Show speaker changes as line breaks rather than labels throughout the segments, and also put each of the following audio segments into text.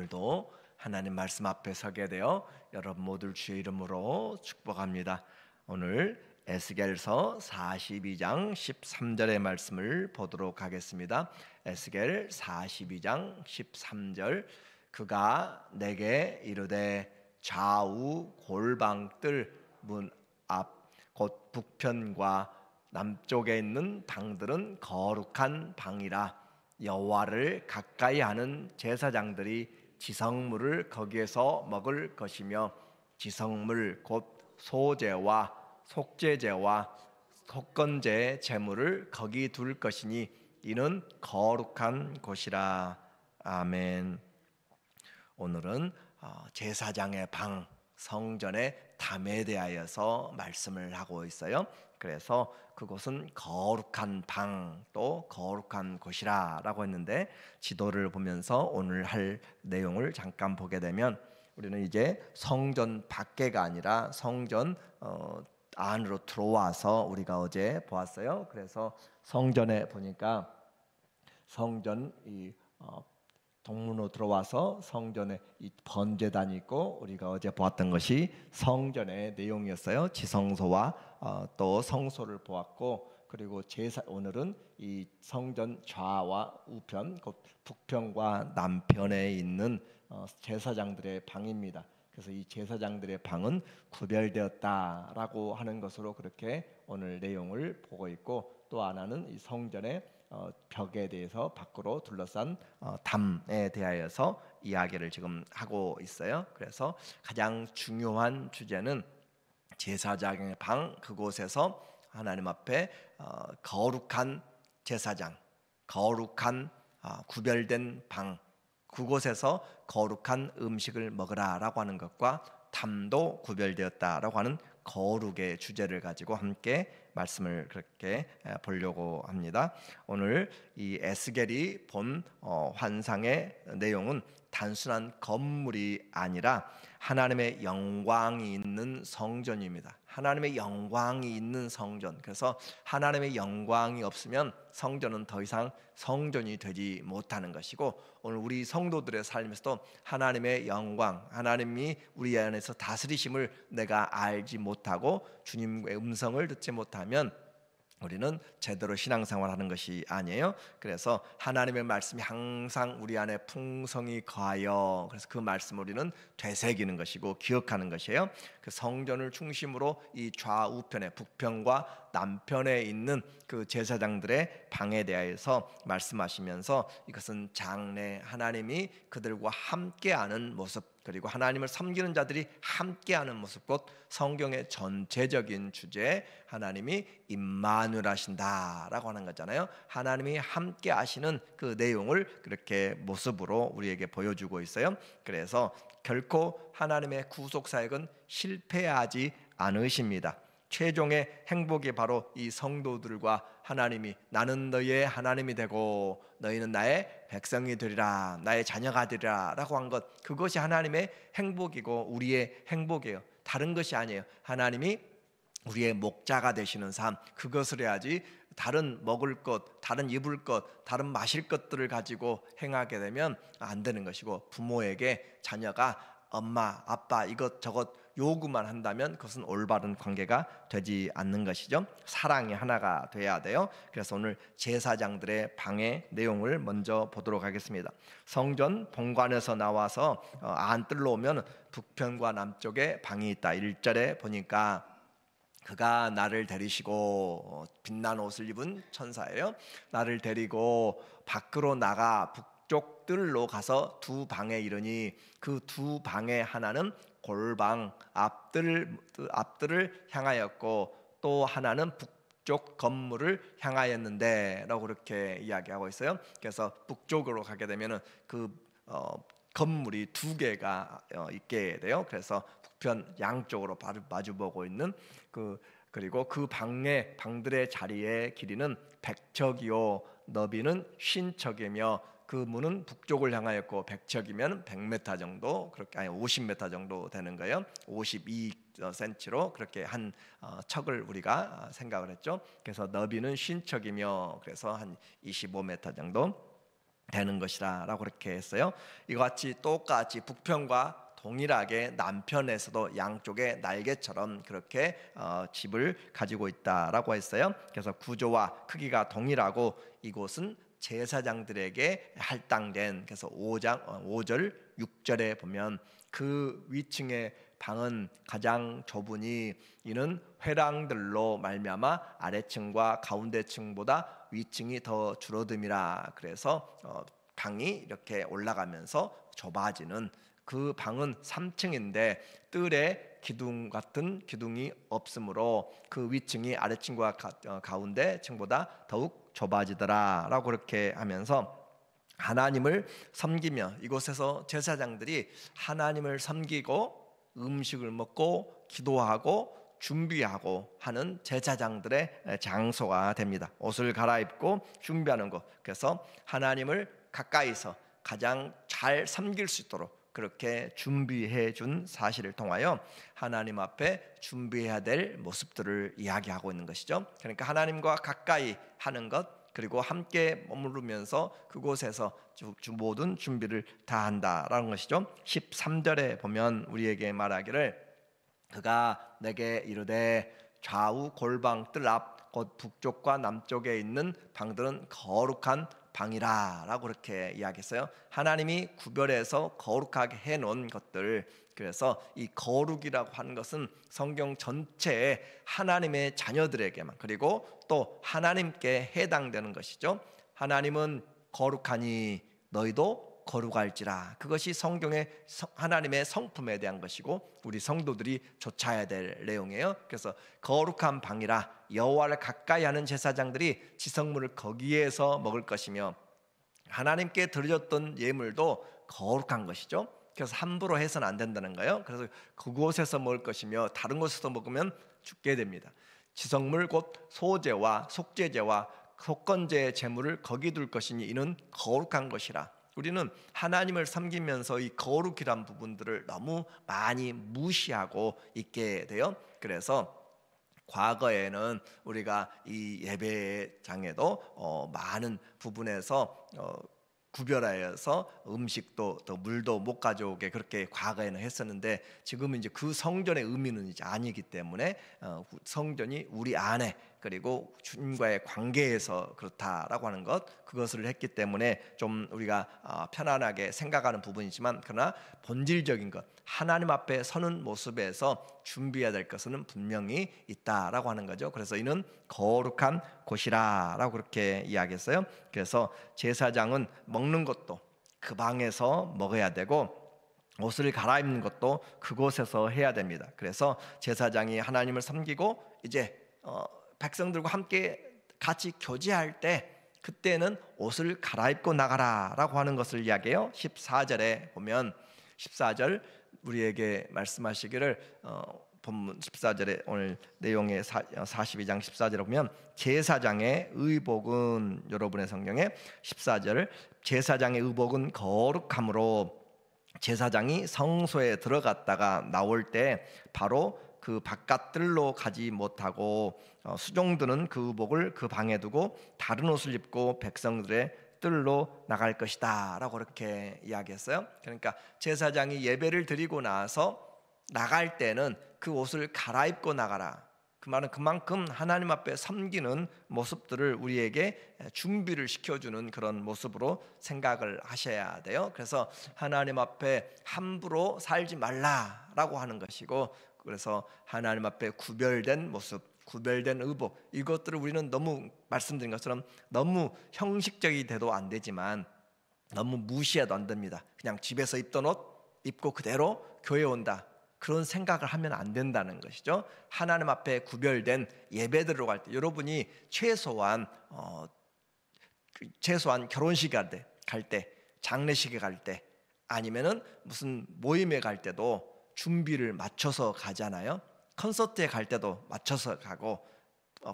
오늘도 하나님 말씀 앞에 서게 되어 여러분 모두를 주의 이름으로 축복합니다. 오늘 에스겔서 42장 13절의 말씀을 보도록 하겠습니다. 에스겔 42장 13절. 그가 내게 이르되 좌우 골방뜰 문 앞 곧 북편과 남쪽에 있는 방들은 거룩한 방이라. 여호와를 가까이 하는 제사장들이 지성물을 거기에서 먹을 것이며 지성물 곧 소제와 속죄제와 속건제 제물을 거기 둘 것이니 이는 거룩한 곳이라. 아멘. 오늘은 제사장의 방, 성전의 담에 대하여서 말씀을 하고 있어요. 그래서 그곳은 거룩한 방, 또 거룩한 곳이라 라고 했는데, 지도를 보면서 오늘 할 내용을 잠깐 보게 되면 우리는 이제 성전 밖에가 아니라 성전 안으로 들어와서 우리가 어제 보았어요. 그래서 성전에 보니까 성전 동문으로 들어와서 성전에 이 번제단이 있고, 우리가 어제 보았던 것이 성전의 내용이었어요. 지성소와 또 성소를 보았고, 그리고 오늘은 이 성전 좌와 우편, 곧 북편과 남편에 있는 제사장들의 방입니다. 그래서 이 제사장들의 방은 구별되었다라고 하는 것으로 그렇게 오늘 내용을 보고 있고, 또 하나는 이 성전의 벽에 대해서 밖으로 둘러싼 담에 대하여서 이야기를 지금 하고 있어요. 그래서 가장 중요한 주제는 제사장의 방, 그곳에서 하나님 앞에 거룩한 제사장, 거룩한 구별된 방, 그곳에서 거룩한 음식을 먹으라라고 하는 것과 담도 구별되었다라고 하는 거룩의 주제를 가지고 함께 말씀을 그렇게 보려고 합니다. 오늘 이 에스겔이 본 환상의 내용은 단순한 건물이 아니라 하나님의 영광이 있는 성전입니다. 하나님의 영광이 있는 성전. 그래서 하나님의 영광이 없으면 성전은 더 이상 성전이 되지 못하는 것이고, 오늘 우리 성도들의 삶에서도 하나님의 영광, 하나님이 우리 안에서 다스리심을 내가 알지 못하고 주님의 음성을 듣지 못하면 우리는 제대로 신앙생활하는 것이 아니에요. 그래서 하나님의 말씀이 항상 우리 안에 풍성히 거하여, 그래서 그 말씀을 우리는 되새기는 것이고 기억하는 것이에요. 그 성전을 중심으로 이 좌우편에, 북편과 남편에 있는 그 제사장들의 방에 대해서 말씀하시면서 이것은 장래 하나님이 그들과 함께하는 모습, 그리고 하나님을 섬기는 자들이 함께하는 모습, 곧 성경의 전체적인 주제, 하나님이 임마누엘 하신다라고 하는 거잖아요. 하나님이 함께 하시는 그 내용을 그렇게 모습으로 우리에게 보여주고 있어요. 그래서 결코 하나님의 구속 사역은 실패하지 않으십니다. 최종의 행복이 바로 이 성도들과 하나님이, 나는 너희의 하나님이 되고 너희는 나의 백성이 되리라, 나의 자녀가 되리라 라고 한 것, 그것이 하나님의 행복이고 우리의 행복이에요. 다른 것이 아니에요. 하나님이 우리의 목자가 되시는 삶, 그것을 해야지 다른 먹을 것, 다른 입을 것, 다른 마실 것들을 가지고 행하게 되면 안 되는 것이고, 부모에게 자녀가 엄마, 아빠 이것저것 요구만 한다면 그것은 올바른 관계가 되지 않는 것이죠. 사랑이 하나가 돼야 돼요. 그래서 오늘 제사장들의 방의 내용을 먼저 보도록 하겠습니다. 성전 본관에서 나와서 안뜰로 오면 북편과 남쪽에 방이 있다. 1절에 보니까 그가 나를 데리시고, 빛난 옷을 입은 천사예요. 나를 데리고 밖으로 나가 북쪽 뜰로 가서 두 방에 이르니, 그 두 방의 하나는 골방 앞뜰을 향하였고 또 하나는 북쪽 건물을 향하였는데 라고 그렇게 이야기하고 있어요. 그래서 북쪽으로 가게 되면은 그 건물이 두 개가 있게 돼요. 그래서 북편 양쪽으로 마주보고 있는 그리고 그 방들의 자리의 길이는 100척이요 너비는 50척이며, 그 문은 북쪽을 향하였고 100척이면 100m 정도, 그렇게 아니 50m 정도 되는 거예요. 52cm로 그렇게 한 척을 우리가 생각을 했죠. 그래서 너비는 50척이며 그래서 한 25m 정도. 되는 것이라고 그렇게 했어요. 이와 같이 똑같이 북편과 동일하게 남편에서도 양쪽에 날개처럼 그렇게 집을 가지고 있다라고 했어요. 그래서 구조와 크기가 동일하고 이곳은 제사장들에게 할당된, 그래서 5절 6절에 보면 그 위층의 방은 가장 좁으니 이는 회랑들로 말미암아 아래층과 가운데층보다 위층이 더 줄어듦이라. 그래서 방이 이렇게 올라가면서 좁아지는, 그 방은 3층인데 뜰에 기둥 같은 기둥이 없으므로 그 위층이 아래층과 가운데 층보다 더욱 좁아지더라라고 그렇게 하면서 하나님을 섬기며, 이곳에서 제사장들이 하나님을 섬기고 음식을 먹고 기도하고 준비하고 하는 제사장들의 장소가 됩니다. 옷을 갈아입고 준비하는 것, 그래서 하나님을 가까이서 가장 잘 섬길 수 있도록 그렇게 준비해 준 사실을 통하여 하나님 앞에 준비해야 될 모습들을 이야기하고 있는 것이죠. 그러니까 하나님과 가까이 하는 것, 그리고 함께 머무르면서 그곳에서 모든 준비를 다 한다라는 것이죠. 13절에 보면 우리에게 말하기를 그가 내게 이르되 좌우 골방 뜰 앞 곧 북쪽과 남쪽에 있는 방들은 거룩한 방이라 라고 그렇게 이야기했어요. 하나님이 구별해서 거룩하게 해놓은 것들, 그래서 이 거룩이라고 하는 것은 성경 전체에 하나님의 자녀들에게만, 그리고 또 하나님께 해당되는 것이죠. 하나님은 거룩하니 너희도 거룩할지라. 그것이 성경의 하나님의 성품에 대한 것이고 우리 성도들이 좇아야 될 내용이에요. 그래서 거룩한 방이라, 여호와를 가까이 하는 제사장들이 지성물을 거기에서 먹을 것이며 하나님께 드려졌던 예물도 거룩한 것이죠. 그래서 함부로 해서는 안 된다는 거예요. 그래서 그곳에서 먹을 것이며 다른 곳에서 먹으면 죽게 됩니다. 지성물 곧 소제와 속죄제와 속건제의 제물을 거기 둘 것이니 이는 거룩한 것이라. 우리는 하나님을 섬기면서 이 거룩이란 부분들을 너무 많이 무시하고 있게 돼요. 그래서 과거에는 우리가 이 예배장에도 많은 부분에서 구별하여서 음식도 또 물도 못 가져오게 그렇게 과거에는 했었는데, 지금은 이제 그 성전의 의미는 이제 아니기 때문에 성전이 우리 안에 그리고 주님과의 관계에서 그렇다라고 하는 것, 그것을 했기 때문에 좀 우리가 편안하게 생각하는 부분이지만, 그러나 본질적인 것, 하나님 앞에 서는 모습에서 준비해야 될 것은 분명히 있다라고 하는 거죠. 그래서 이는 거룩한 곳이라라고 그렇게 이야기했어요. 그래서 제사장은 먹는 것도 그 방에서 먹어야 되고 옷을 갈아입는 것도 그곳에서 해야 됩니다. 그래서 제사장이 하나님을 섬기고 이제 백성들과 함께 같이 교제할 때 그때는 옷을 갈아입고 나가라라고 하는 것을 이야기해요. 14절에 보면 14절 우리에게 말씀하시기를 본문 14절에 오늘 내용의 42장 14절에 보면 제사장의 의복은, 여러분의 성경에 14절 제사장의 의복은 거룩함으로 제사장이 성소에 들어갔다가 나올 때 바로 그 바깥들로 가지 못하고 수종드는 그 의복을 그 방에 두고 다른 옷을 입고 백성들의 뜰로 나갈 것이다 라고 그렇게 이야기했어요. 그러니까 제사장이 예배를 드리고 나서 나갈 때는 그 옷을 갈아입고 나가라. 그 말은 그만큼 하나님 앞에 섬기는 모습들을 우리에게 준비를 시켜주는 그런 모습으로 생각을 하셔야 돼요. 그래서 하나님 앞에 함부로 살지 말라라고 하는 것이고, 그래서 하나님 앞에 구별된 모습, 구별된 의복, 이것들을 우리는 너무 말씀드린 것처럼 너무 형식적이 돼도 안 되지만 너무 무시해도 안 됩니다. 그냥 집에서 입던 옷 입고 그대로 교회 온다, 그런 생각을 하면 안 된다는 것이죠. 하나님 앞에 구별된 예배드리러 갈 때 여러분이 최소한 결혼식에 갈 때, 장례식에 갈 때, 아니면은 무슨 모임에 갈 때도 준비를 맞춰서 가잖아요. 콘서트에 갈 때도 맞춰서 가고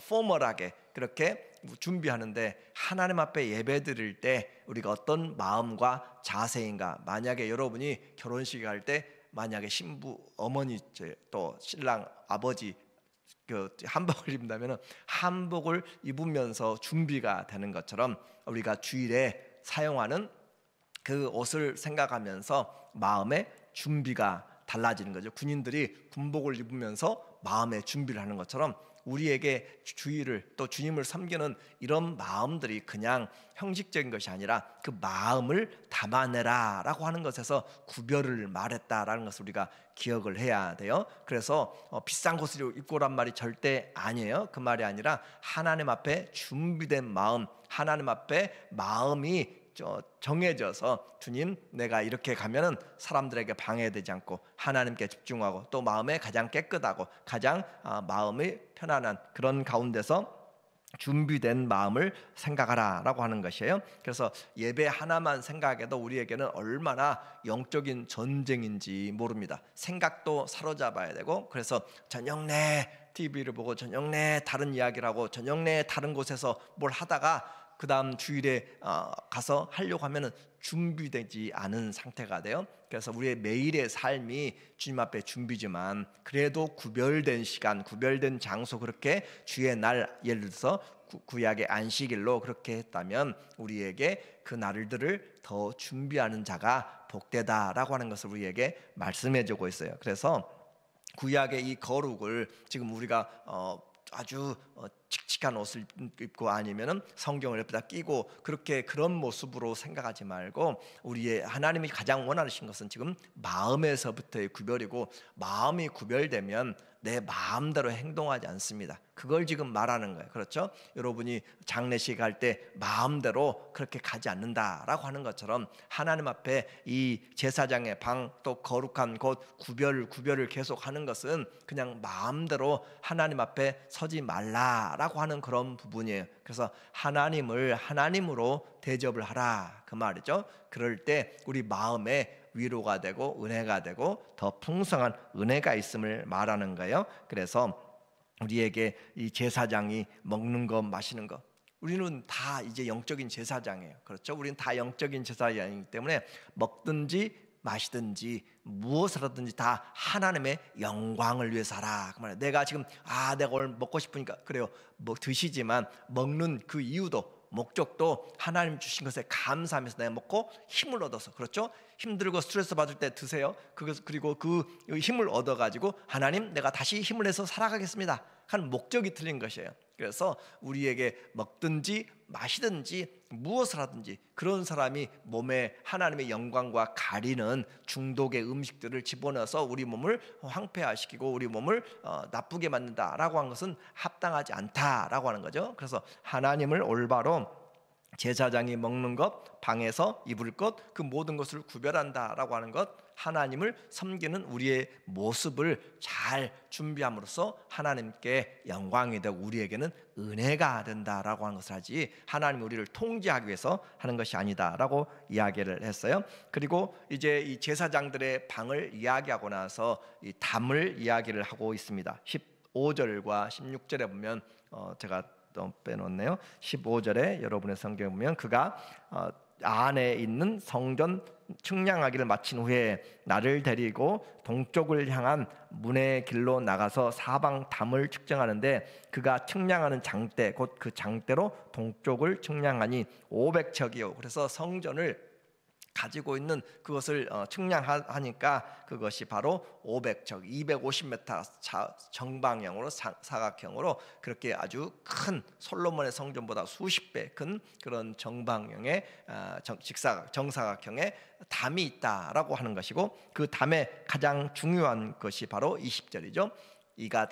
포멀하게 그렇게 준비하는데, 하나님 앞에 예배드릴 때 우리가 어떤 마음과 자세인가. 만약에 여러분이 결혼식에 갈 때 만약에 신부 어머니 또 신랑 아버지 한복을 입는다면 한복을 입으면서 준비가 되는 것처럼 우리가 주일에 사용하는 그 옷을 생각하면서 마음의 준비가 달라지는 거죠. 군인들이 군복을 입으면서 마음의 준비를 하는 것처럼 우리에게 주의를 또 주님을 섬기는 이런 마음들이 그냥 형식적인 것이 아니라 그 마음을 담아내라라고 하는 것에서 구별을 말했다라는 것을 우리가 기억을 해야 돼요. 그래서 비싼 것을 입고 오란 말이 절대 아니에요. 그 말이 아니라 하나님 앞에 준비된 마음, 하나님 앞에 마음이 정해져서 주님, 내가 이렇게 가면은 사람들에게 방해되지 않고 하나님께 집중하고 또 마음에 가장 깨끗하고 가장 마음이 편안한 그런 가운데서 준비된 마음을 생각하라라고 하는 것이에요. 그래서 예배 하나만 생각해도 우리에게는 얼마나 영적인 전쟁인지 모릅니다. 생각도 사로잡아야 되고, 그래서 저녁 내 TV를 보고 저녁 내 다른 이야기를 하고 저녁 내 다른 곳에서 뭘 하다가 그 다음 주일에 가서 하려고 하면은 준비되지 않은 상태가 돼요. 그래서 우리의 매일의 삶이 주님 앞에 준비지만 그래도 구별된 시간, 구별된 장소, 그렇게 주의 날, 예를 들어서 구약의 안식일로 그렇게 했다면 우리에게 그 날들을 더 준비하는 자가 복되다라고 하는 것을 우리에게 말씀해주고 있어요. 그래서 구약의 이 거룩을 지금 우리가 아주 칙칙한 옷을 입고 아니면은 성경을 옆에다 끼고 그렇게 그런 모습으로 생각하지 말고, 우리의 하나님이 가장 원하시는 것은 지금 마음에서부터의 구별이고, 마음이 구별되면 내 마음대로 행동하지 않습니다. 그걸 지금 말하는 거예요. 그렇죠? 여러분이 장례식 할 때 마음대로 그렇게 가지 않는다라고 하는 것처럼 하나님 앞에 이 제사장의 방, 또 거룩한 곳, 구별을 계속하는 것은 그냥 마음대로 하나님 앞에 서지 말라라고 하는 그런 부분이에요. 그래서 하나님을 하나님으로 대접을 하라, 그 말이죠. 그럴 때 우리 마음에 위로가 되고 은혜가 되고 더 풍성한 은혜가 있음을 말하는 거예요. 그래서 우리에게 이 제사장이 먹는 것, 마시는 것, 우리는 다 이제 영적인 제사장이에요. 그렇죠? 우리는 다 영적인 제사장이기 때문에 먹든지 마시든지 무엇을 하든지 다 하나님의 영광을 위해서 하라, 그 말이에요. 내가 지금 내가 오늘 먹고 싶으니까 그래요, 뭐 드시지만 먹는 그 이유도 목적도 하나님 주신 것에 감사하면서 내가 먹고 힘을 얻어서, 그렇죠? 힘들고 스트레스 받을 때 드세요. 그리고 그 힘을 얻어가지고 하나님, 내가 다시 힘을 내서 살아가겠습니다 하는 목적이 틀린 것이에요. 그래서 우리에게 먹든지 마시든지 무엇을 하든지 그런 사람이 몸에 하나님의 영광과 가리는 중독의 음식들을 집어넣어서 우리 몸을 황폐화시키고 우리 몸을 나쁘게 만든다라고 하는 것은 합당하지 않다라고 하는 거죠. 그래서 하나님을 올바로 제사장이 먹는 것, 방에서 입을 것, 그 모든 것을 구별한다라고 하는 것, 하나님을 섬기는 우리의 모습을 잘 준비함으로써 하나님께 영광이 되고 우리에게는 은혜가 된다라고 하는 것을 하지, 하나님이 우리를 통제하기 위해서 하는 것이 아니다라고 이야기를 했어요. 그리고 이제 이 제사장들의 방을 이야기하고 나서 이 담을 이야기를 하고 있습니다. 15절과 16절에 보면 제가 빼놓네요. 15절에 여러분의 성경에 보면 그가 안에 있는 성전 측량하기를 마친 후에 나를 데리고 동쪽을 향한 문의 길로 나가서 사방 담을 측정하는데 그가 측량하는 장대 곧 그 장대로 동쪽을 측량하니 500척이요. 그래서 성전을 가지고 있는 그것을 측량하니까 그것이 바로 500척, 250m 정방형으로 사각형으로 그렇게 아주 큰 솔로몬의 성전보다 수십 배 큰 그런 정방형의 정사각형의 담이 있다라고 하는 것이고, 그 담의 가장 중요한 것이 바로 20절이죠.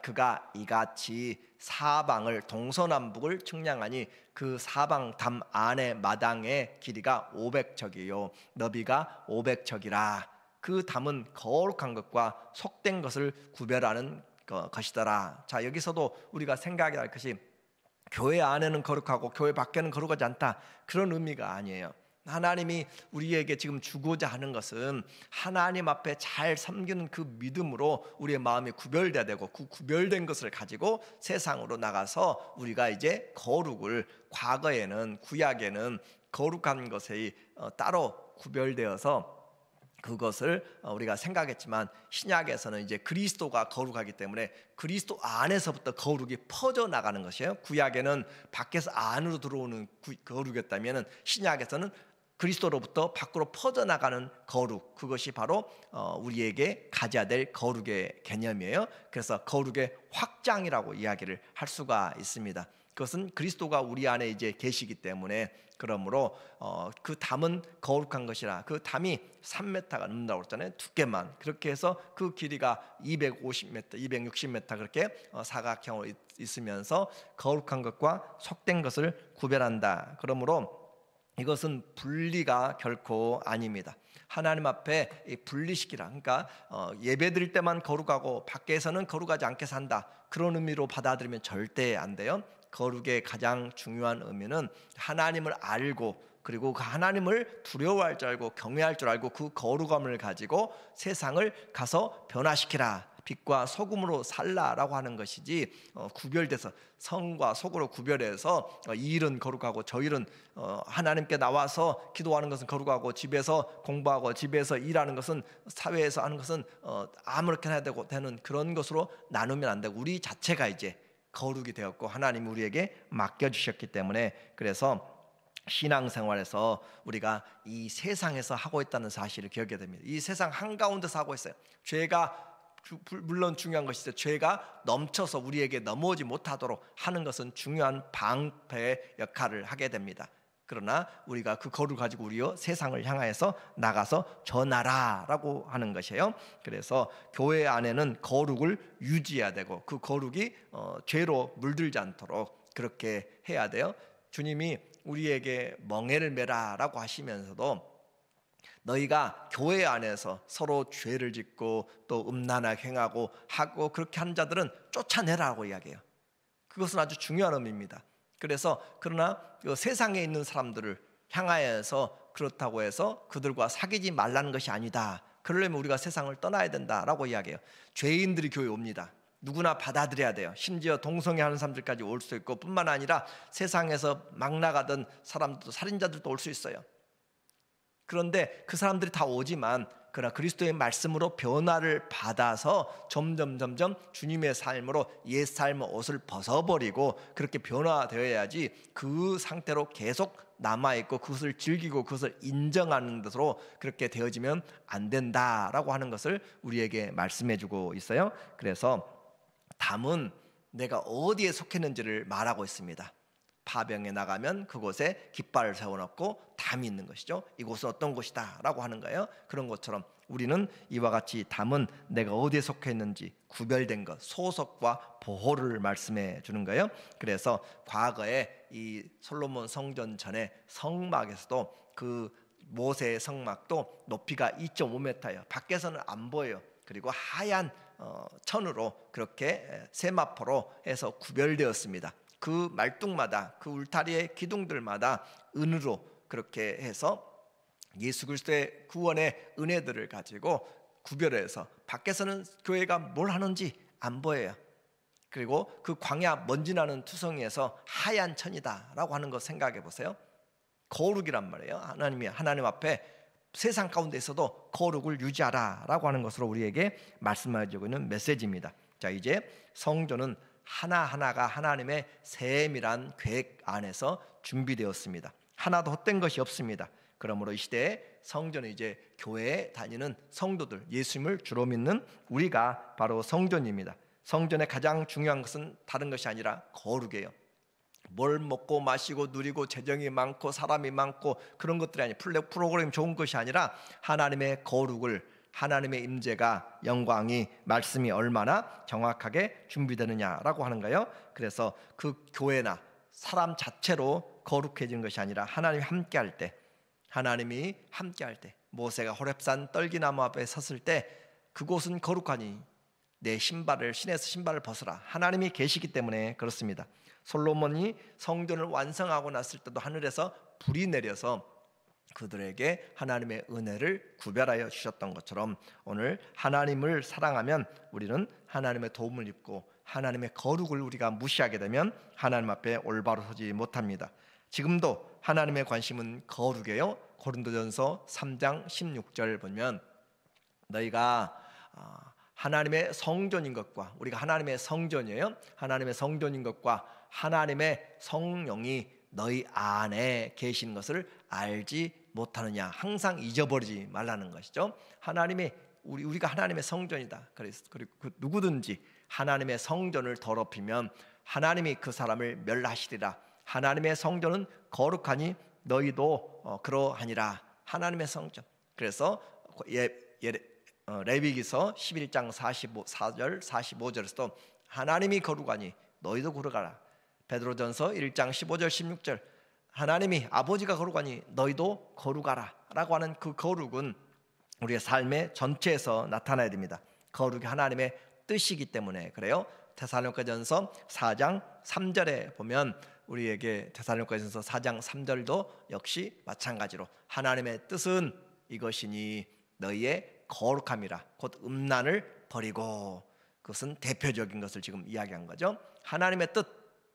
그가 이같이 사방을 동서남북을 측량하니 그 사방 담 안의 마당의 길이가 500척이요 너비가 500척이라. 그 담은 거룩한 것과 속된 것을 구별하는 것이더라. 자, 여기서도 우리가 생각해야 할 것이 교회 안에는 거룩하고 교회 밖에는 거룩하지 않다, 그런 의미가 아니에요. 하나님이 우리에게 지금 주고자 하는 것은 하나님 앞에 잘 섬기는 그 믿음으로 우리의 마음이 구별돼야 되고, 그 구별된 것을 가지고 세상으로 나가서 우리가 이제 거룩을, 과거에는 구약에는 거룩한 것이 따로 구별되어서 그것을 우리가 생각했지만 신약에서는 이제 그리스도가 거룩하기 때문에 그리스도 안에서부터 거룩이 퍼져나가는 것이에요. 구약에는 밖에서 안으로 들어오는 거룩이었다면 신약에서는 그리스도로부터 밖으로 퍼져나가는 거룩, 그것이 바로 우리에게 가져야 될 거룩의 개념이에요. 그래서 거룩의 확장이라고 이야기를 할 수가 있습니다. 그것은 그리스도가 우리 안에 이제 계시기 때문에, 그러므로 그 담은 거룩한 것이라, 그 담이 3m가 넘는다고 그랬잖아요. 두께만. 그렇게 해서 그 길이가 250m, 260m 그렇게 사각형으로 있으면서 거룩한 것과 속된 것을 구별한다. 그러므로 이것은 분리가 결코 아닙니다. 하나님 앞에 분리시키라, 그러니까 예배 드릴 때만 거룩하고 밖에서는 거룩하지 않게 산다, 그런 의미로 받아들이면 절대 안 돼요. 거룩의 가장 중요한 의미는 하나님을 알고, 그리고 그 하나님을 두려워할 줄 알고 경외할 줄 알고 그 거룩함을 가지고 세상을 가서 변화시키라, 빛과 소금으로 살라라고 하는 것이지, 구별돼서 성과 속으로 구별해서 이 일은 거룩하고 저 일은 하나님께 나와서 기도하는 것은 거룩하고 집에서 공부하고 집에서 일하는 것은, 사회에서 하는 것은 아무렇게나 해야 되는 그런 것으로 나누면 안 되고, 우리 자체가 이제 거룩이 되었고 하나님이 우리에게 맡겨주셨기 때문에, 그래서 신앙생활에서 우리가 이 세상에서 하고 있다는 사실을 기억해야 됩니다. 이 세상 한가운데서 하고 있어요. 죄가 물론 중요한 것이죠. 죄가 넘쳐서 우리에게 넘어오지 못하도록 하는 것은 중요한 방패의 역할을 하게 됩니다. 그러나 우리가 그 거룩을 가지고 우리요 세상을 향하여서 나가서 전하라라고 하는 것이에요. 그래서 교회 안에는 거룩을 유지해야 되고, 그 거룩이 죄로 물들지 않도록 그렇게 해야 돼요. 주님이 우리에게 멍에를 메라라고 하시면서도 너희가 교회 안에서 서로 죄를 짓고 또 음란하게 행하고 하고 그렇게 하는 자들은 쫓아내라고 이야기해요. 그것은 아주 중요한 의미입니다. 그래서 그러나 세상에 있는 사람들을 향하여서 그렇다고 해서 그들과 사귀지 말라는 것이 아니다. 그러려면 우리가 세상을 떠나야 된다라고 이야기해요. 죄인들이 교회에 옵니다. 누구나 받아들여야 돼요. 심지어 동성애하는 사람들까지 올 수 있고, 뿐만 아니라 세상에서 막 나가던 사람들도, 살인자들도 올 수 있어요. 그런데 그 사람들이 다 오지만, 그러나 그리스도의 말씀으로 변화를 받아서 점점 주님의 삶으로 옛 삶의 옷을 벗어버리고 그렇게 변화되어야지, 그 상태로 계속 남아있고 그것을 즐기고 그것을 인정하는 것으로 그렇게 되어지면 안 된다라고 하는 것을 우리에게 말씀해주고 있어요. 그래서 담은 내가 어디에 속했는지를 말하고 있습니다. 파병에 나가면 그곳에 깃발을 세워놓고 담이 있는 것이죠. 이곳은 어떤 곳이다 라고 하는 거예요. 그런 것처럼 우리는 이와 같이 담은 내가 어디에 속해 있는지 구별된 것, 소속과 보호를 말씀해 주는 거예요. 그래서 과거에 이 솔로몬 성전 전에 성막에서도 그 모세의 성막도 높이가 2.5m예요. 밖에서는 안 보여요. 그리고 하얀 천으로 그렇게 세마포로 해서 구별되었습니다. 그 말뚝마다, 그 울타리의 기둥들마다 은으로 그렇게 해서 예수 그리스도의 구원의 은혜들을 가지고 구별해서 밖에서는 교회가 뭘 하는지 안 보여요. 그리고 그 광야 먼지 나는 투성이에서 하얀 천이다라고 하는 거 생각해 보세요. 거룩이란 말이에요. 하나님 앞에 세상 가운데 있어도 거룩을 유지하라라고 하는 것으로 우리에게 말씀하고 있는 메시지입니다. 자, 이제 성전은 하나하나가 하나님의 세밀한 계획 안에서 준비되었습니다. 하나도 헛된 것이 없습니다. 그러므로 이 시대에 성전은 이제 교회에 다니는 성도들, 예수님을 주로 믿는 우리가 바로 성전입니다. 성전의 가장 중요한 것은 다른 것이 아니라 거룩이에요. 뭘 먹고 마시고 누리고 재정이 많고 사람이 많고 그런 것들이 아니라 프로그램이 좋은 것이 아니라 하나님의 거룩을, 하나님의 임재가, 영광이, 말씀이 얼마나 정확하게 준비되느냐라고 하는 거예요. 그래서 그 교회나 사람 자체로 거룩해지는 것이 아니라 하나님이 함께할 때, 하나님이 함께할 때, 모세가 호렙산 떨기나무 앞에 섰을 때 그곳은 거룩하니 내 신발을, 신에서 신발을 벗어라. 하나님이 계시기 때문에 그렇습니다. 솔로몬이 성전을 완성하고 났을 때도 하늘에서 불이 내려서 그들에게 하나님의 은혜를 구별하여 주셨던 것처럼, 오늘 하나님을 사랑하면 우리는 하나님의 도움을 입고 하나님의 거룩을 우리가 무시하게 되면 하나님 앞에 올바로 서지 못합니다. 지금도 하나님의 관심은 거룩이에요. 고린도전서 3장 16절 보면 너희가 하나님의 성전인 것과, 우리가 하나님의 성전이에요. 하나님의 성전인 것과 하나님의 성령이 너희 안에 계신 것을 알지 못하느냐? 항상 잊어버리지 말라는 것이죠. 우리가 하나님의 성전이다. 그리고 누구든지 하나님의 성전을 더럽히면 하나님이 그 사람을 멸하시리라. 하나님의 성전은 거룩하니 너희도 그러하니라. 하나님의 성전. 그래서 레위기서 11장 44절 45절에서도 하나님이 거룩하니 너희도 거룩하라. 베드로전서 1장 15절 16절 하나님이 아버지가 거룩하니 너희도 거룩하라 라고 하는 그 거룩은 우리의 삶의 전체에서 나타나야 됩니다. 거룩이 하나님의 뜻이기 때문에 그래요. 데살로니가전서 4장 3절에 보면 우리에게 데살로니가전서 4장 3절도 역시 마찬가지로 하나님의 뜻은 이것이니 너희의 거룩함이라. 곧 음란을 버리고, 그것은 대표적인 것을 지금 이야기한 거죠. 하나님의 뜻,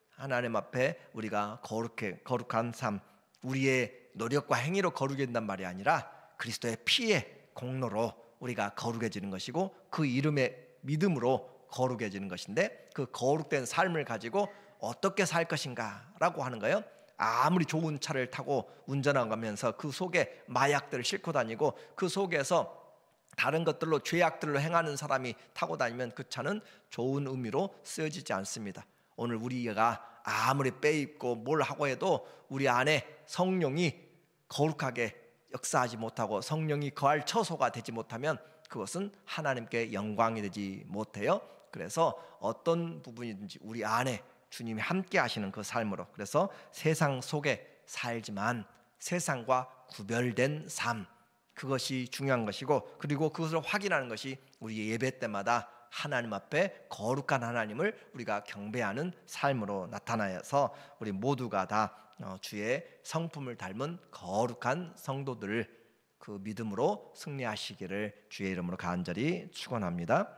하나님 앞에 우리가 거룩한 삶, 우리의 노력과 행위로 거룩해진단 말이 아니라 그리스도의 피의 공로로 우리가 거룩해지는 것이고 그 이름의 믿음으로 거룩해지는 것인데, 그 거룩된 삶을 가지고 어떻게 살 것인가 라고 하는 거예요. 아무리 좋은 차를 타고 운전하면서 그 속에 마약들을 싣고 다니고 그 속에서 다른 것들로 죄악들로 행하는 사람이 타고 다니면 그 차는 좋은 의미로 쓰여지지 않습니다. 오늘 우리가 아무리 빼입고 뭘 하고 해도 우리 안에 성령이 거룩하게 역사하지 못하고 성령이 거할 처소가 되지 못하면 그것은 하나님께 영광이 되지 못해요. 그래서 어떤 부분이든지 우리 안에 주님이 함께 하시는 그 삶으로, 그래서 세상 속에 살지만 세상과 구별된 삶, 그것이 중요한 것이고, 그리고 그것을 확인하는 것이 우리 예배 때마다 하나님 앞에 거룩한 하나님을 우리가 경배하는 삶으로 나타나서 우리 모두가 다 주의 성품을 닮은 거룩한 성도들, 그 믿음으로 승리하시기를 주의 이름으로 간절히 축원합니다.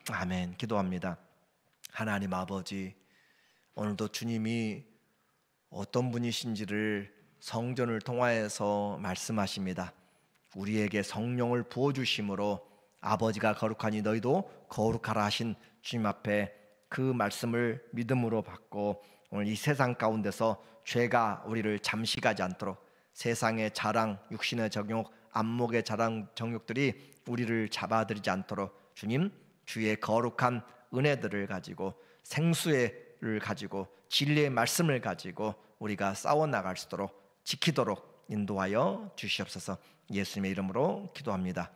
아멘. 기도합니다. 하나님 아버지, 오늘도 주님이 어떤 분이신지를 성전을 통하여서 말씀하십니다. 우리에게 성령을 부어주심으로 아버지가 거룩하니 너희도 거룩하라 하신 주님 앞에 그 말씀을 믿음으로 받고 오늘 이 세상 가운데서 죄가 우리를 잠식하지 않도록, 세상의 자랑, 육신의 정욕, 안목의 자랑, 정욕들이 우리를 잡아들이지 않도록 주님, 주의 거룩한 은혜들을 가지고 생수를 가지고 진리의 말씀을 가지고 우리가 싸워나갈 수 있도록 지키도록 인도하여 주시옵소서. 예수님의 이름으로 기도합니다.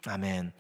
아멘.